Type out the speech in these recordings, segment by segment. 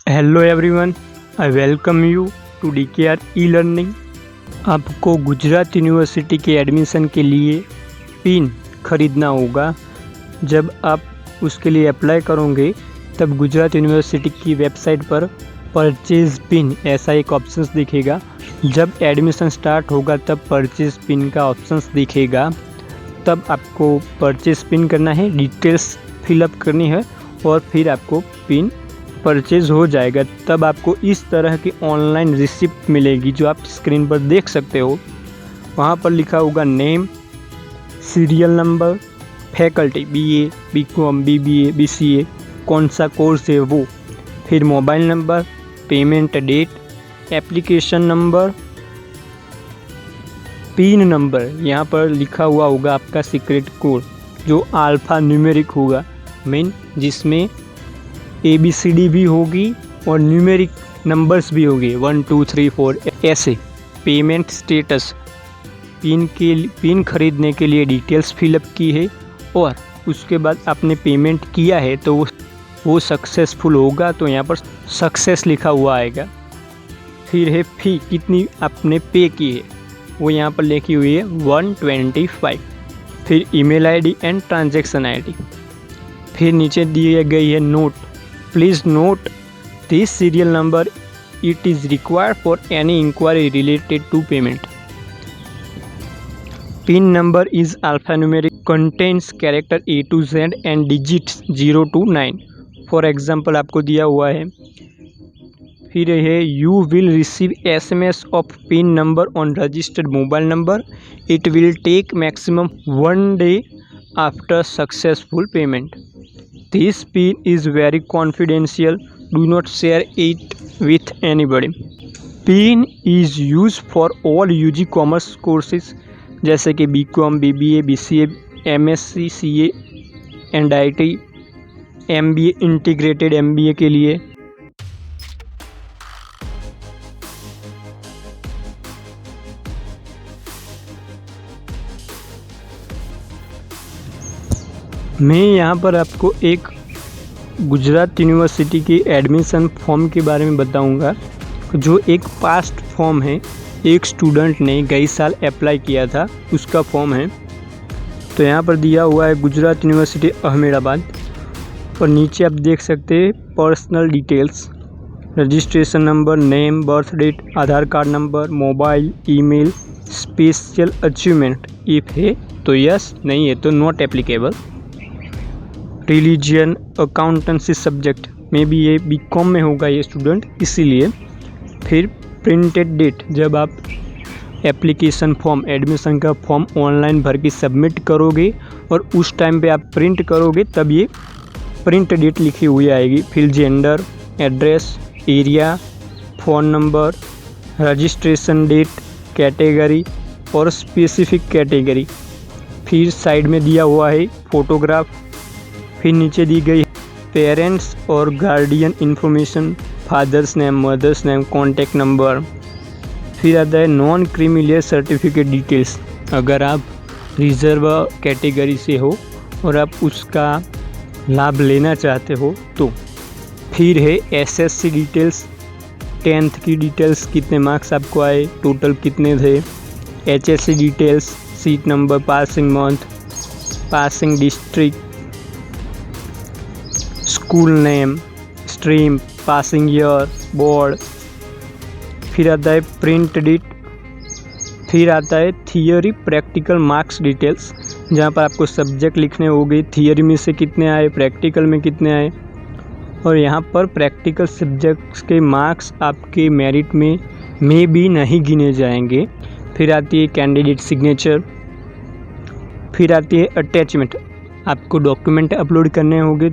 Hello everyone, I welcome you to DKR e learning. आपको Gujarat university के admission के लिए पिन खरीदना होगा। जब आप उसके लिए अप्लाई करोगे तब गुजरात यूनिवर्सिटी की वेबसाइट पर परचेज़ पिन ऐसा एक ऑप्शंस दिखेगा। जब एडमिशन स्टार्ट होगा तब परचेज़ पिन का ऑप्शंस दिखेगा। तब आपको परचेज़ पिन करना है, डिटेल्स फिलअप करनी है और फिर आपको पिन परचेज़ हो जाएगा। तब आपको इस तरह की ऑनलाइन रिसिप्ट मिलेगी जो आप स्क्रीन पर देख सकते हो। वहाँ पर लिखा होगा name, serial number, faculty BA, BCom, BBA, BCA, कौन सा कोर्स है वो, फिर mobile number, payment date, application number, pin number. यहाँ पर लिखा हुआ होगा आपका सीक्रेट कोड जो अल्फ़ा न्यूमेरिक होगा, मीन जिसमें ABCD भी होगी और न्यूमेरिक नंबर्स भी होंगे 1 2 3 4 ऐसे। पेमेंट स्टेटस, पिन खरीदने के लिए डिटेल्स फिलअप की है और उसके बाद आपने पेमेंट किया है तो वो सक्सेसफुल होगा, तो यहाँ पर सक्सेस लिखा हुआ आएगा। फिर है फ़ी, कितनी आपने पे की है वो यहाँ पर लिखी हुई है 125। फिर email ID and transaction ID। फिर नीचे दिए गई है note, please note this serial number, it is required for any inquiry related to payment. Pin number is alphanumeric, contains character A to Z and digits 0 to 9। For example आपको दिया हुआ है। फिर है you will receive SMS of pin number on registered mobile number, it will take maximum 1 day after successful payment. This pin is very confidential. Do not share it with anybody. PIN is used for all UG Commerce courses जैसे कि BCom, BBA, BCA, MSc, CA and IT, MBA, integrated MBA के लिए। मैं यहाँ पर आपको एक Gujarat university के एडमिशन फॉर्म के बारे में बताऊंगा, जो एक पास्ट फॉर्म है। एक स्टूडेंट ने गई साल अप्लाई किया था, उसका फॉर्म है। तो यहाँ पर दिया हुआ है गुजरात यूनिवर्सिटी अहमदाबाद और नीचे आप देख सकते हैं personal details, registration number, name, birth date, Aadhaar card number, mobile, email, special achievement if है तो यस, नहीं है तो not applicable. Religion, accountancy subject में भी ये BCom में होगा ये स्टूडेंट, इसीलिए। फिर प्रिंटेड डेट, जब आप एप्लीकेशन फॉर्म, एडमिशन का फॉर्म ऑनलाइन भर के सबमिट करोगे और उस टाइम पे आप प्रिंट करोगे तब ये प्रिंट डेट लिखी हुई आएगी। फिर gender, address, area, phone number, registration date, category और स्पेसिफिक कैटेगरी। फिर साइड में दिया हुआ है फ़ोटोग्राफ। फिर नीचे दी गई पेरेंट्स और guardian information, father's name, mother's name, contact number. फिर आता है नॉन क्रीमी सर्टिफिकेट डिटेल्स, अगर आप रिजर्व कैटेगरी से हो और आप उसका लाभ लेना चाहते हो तो। फिर है SSC डिटेल्स, 10th की डिटेल्स, कितने मार्क्स आपको आए, टोटल कितने थे। HSC details, seat number, passing month, passing district, school name, stream, passing year, board. फिर आता है प्रिंट डेट। फिर आता है थियोरी प्रैक्टिकल मार्क्स डिटेल्स, जहाँ पर आपको सब्जेक्ट लिखने होंगे, थियोरी में से कितने आए, प्रैक्टिकल में कितने आए। और यहाँ पर प्रैक्टिकल सब्जेक्ट्स के मार्क्स आपके मेरिट में भी नहीं गिने जाएंगे। फिर आती है कैंडिडेट सिग्नेचर। फिर आती है अटैचमेंट, आपको डॉक्यूमेंट अपलोड करने होंगे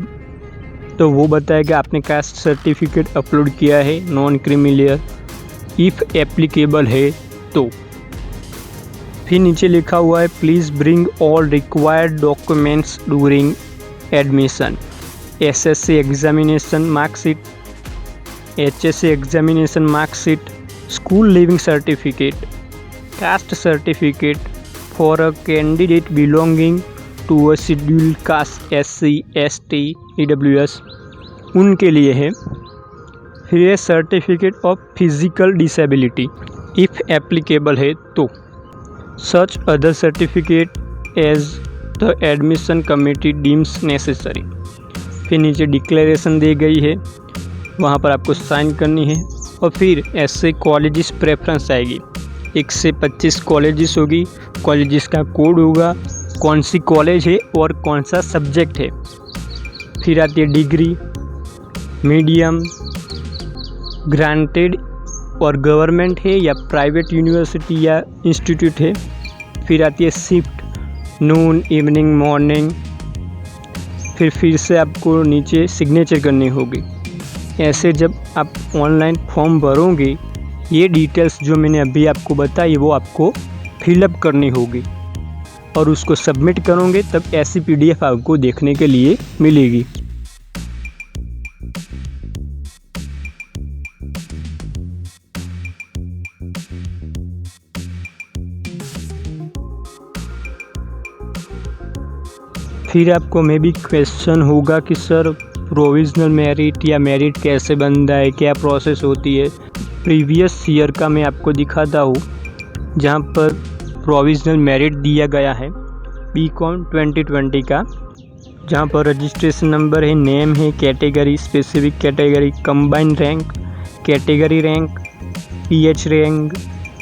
तो वो बताएगा आपने कास्ट सर्टिफिकेट अपलोड किया है, नॉन क्रीमिलियर इफ़ एप्लीकेबल है तो। फिर नीचे लिखा हुआ है please bring all required documents during admission. SSC examination marksheet, HSC examination marksheet, school leaving certificate, caste certificate for a candidate belonging to a scheduled caste SC, ST, EWS उनके लिए है। फिर है certificate of physical disability if applicable है तो, such other certificate as the admission committee deems necessary. फिर नीचे declaration दी गई है, वहाँ पर आपको साइन करनी है। और फिर ऐसे कॉलेजेस प्रेफरेंस आएगी, 1 से 25 कॉलेजेस होगी, कॉलेजेस का कोड होगा, कौन सी कॉलेज है और कौन सा सब्जेक्ट है। फिर आती है डिग्री, मीडियम, ग्रांटेड और गवर्नमेंट है या प्राइवेट यूनिवर्सिटी या इंस्टीट्यूट है। फिर आती है शिफ्ट, नून, इवनिंग, मॉर्निंग। फिर से आपको नीचे सिग्नेचर करनी होगी। ऐसे जब आप ऑनलाइन फॉर्म भरोगे, ये डिटेल्स जो मैंने अभी आपको बताई वो आपको फिलअप करनी होगी और उसको सबमिट करोगे तब ऐसी PDF आपको देखने के लिए मिलेगी। फिर आपको मे भी क्वेश्चन होगा कि सर प्रोविज़नल मेरिट या मेरिट कैसे बनता है, क्या प्रोसेस होती है। प्रीवियस ईयर का मैं आपको दिखाता हूँ, जहाँ पर प्रोविज़नल मेरिट दिया गया है BCom 2020 का, जहाँ पर रजिस्ट्रेशन नंबर है, नेम है, category, specific category, combined rank, category rank, PH rank,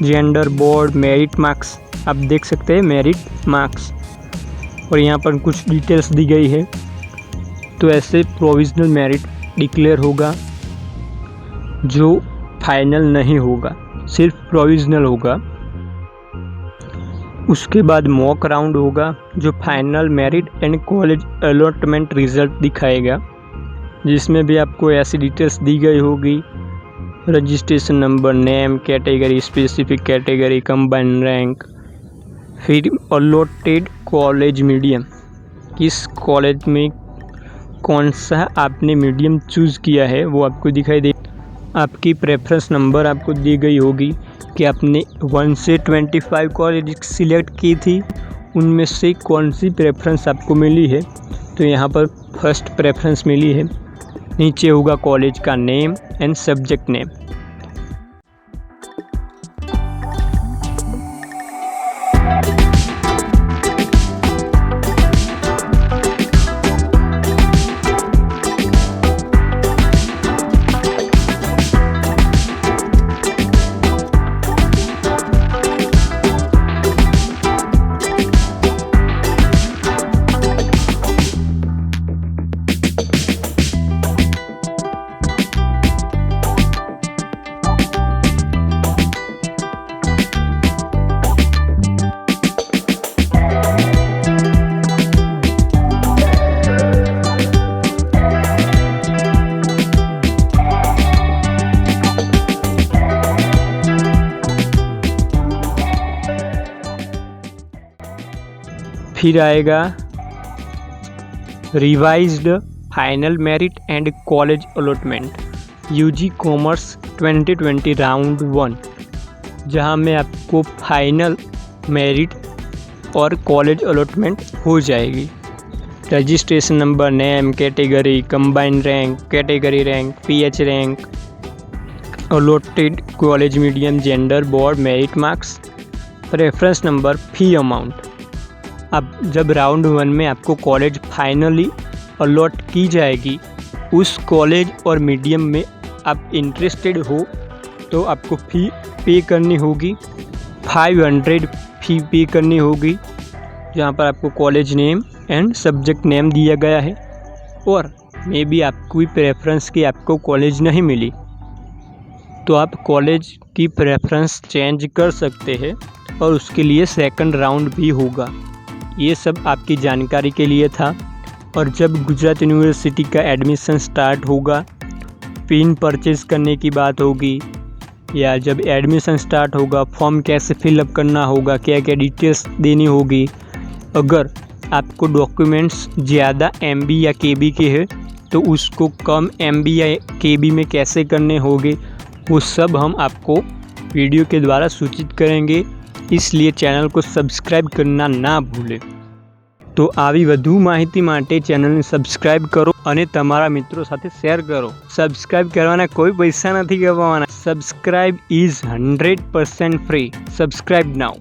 gender, board, merit marks. आप देख सकते हैं मेरिट मार्क्स, और यहाँ पर कुछ डिटेल्स दी गई है। तो ऐसे प्रोविज़नल मेरिट डिक्लेयर होगा, जो फाइनल नहीं होगा, सिर्फ प्रोविज़नल होगा। उसके बाद मॉक राउंड होगा, जो final merit and college allotment result दिखाएगा, जिसमें भी आपको ऐसी डिटेल्स दी गई होगी, registration number, name, category, specific category, combined rank. फिर अलॉटेड कॉलेज मीडियम, किस कॉलेज में कौन सा आपने मीडियम चूज़ किया है वो आपको दिखाई दे। आपकी प्रेफरेंस नंबर आपको दी गई होगी कि आपने 1 से 25 कॉलेज सिलेक्ट की थी, उनमें से कौन सी प्रेफरेंस आपको मिली है। तो यहाँ पर फर्स्ट प्रेफरेंस मिली है। नीचे होगा कॉलेज का नेम एंड सब्जेक्ट नेम। फिर आएगा revised final merit and college allotment UG commerce 2020 round 1, जहां में आपको फाइनल मेरिट और कॉलेज अलॉटमेंट हो जाएगी। Registration number, name, category, combined rank, category rank, PH rank, allotted college medium, gender, board, merit marks, reference number, fee amount. अब जब round 1 में आपको कॉलेज फाइनली अलॉट की जाएगी, उस कॉलेज और मीडियम में आप इंटरेस्टेड हो तो आपको फ़ी पे करनी होगी। 500 फ़ी पे करनी होगी, जहाँ पर आपको college name and subject name दिया गया है। और मे बी आपकी प्रेफरेंस की आपको कॉलेज नहीं मिली तो आप कॉलेज की प्रेफरेंस चेंज कर सकते हैं और उसके लिए सेकंड राउंड भी होगा। ये सब आपकी जानकारी के लिए था। और जब गुजरात यूनिवर्सिटी का एडमिशन स्टार्ट होगा, पिन परचेज़ करने की बात होगी, या जब एडमिशन स्टार्ट होगा फॉर्म कैसे फिलअप करना होगा, क्या क्या डिटेल्स देनी होगी, अगर आपको डॉक्यूमेंट्स ज़्यादा MB या KB के हैं तो उसको कम MB या KB में कैसे करने होंगे, वो सब हम आपको वीडियो के द्वारा सूचित करेंगे। इसलिए चैनल को सब्सक्राइब करना ना भूलें। તો આવી વધુ માહિતી માટે ચેનલને સબસ્ક્રાઈબ કરો અને તમારા મિત્રો સાથે શેર કરો. સબસ્ક્રાઈબ કરવાના કોઈ પૈસા નથી કમાવાના. Subscribe is 100% free. Subscribe now.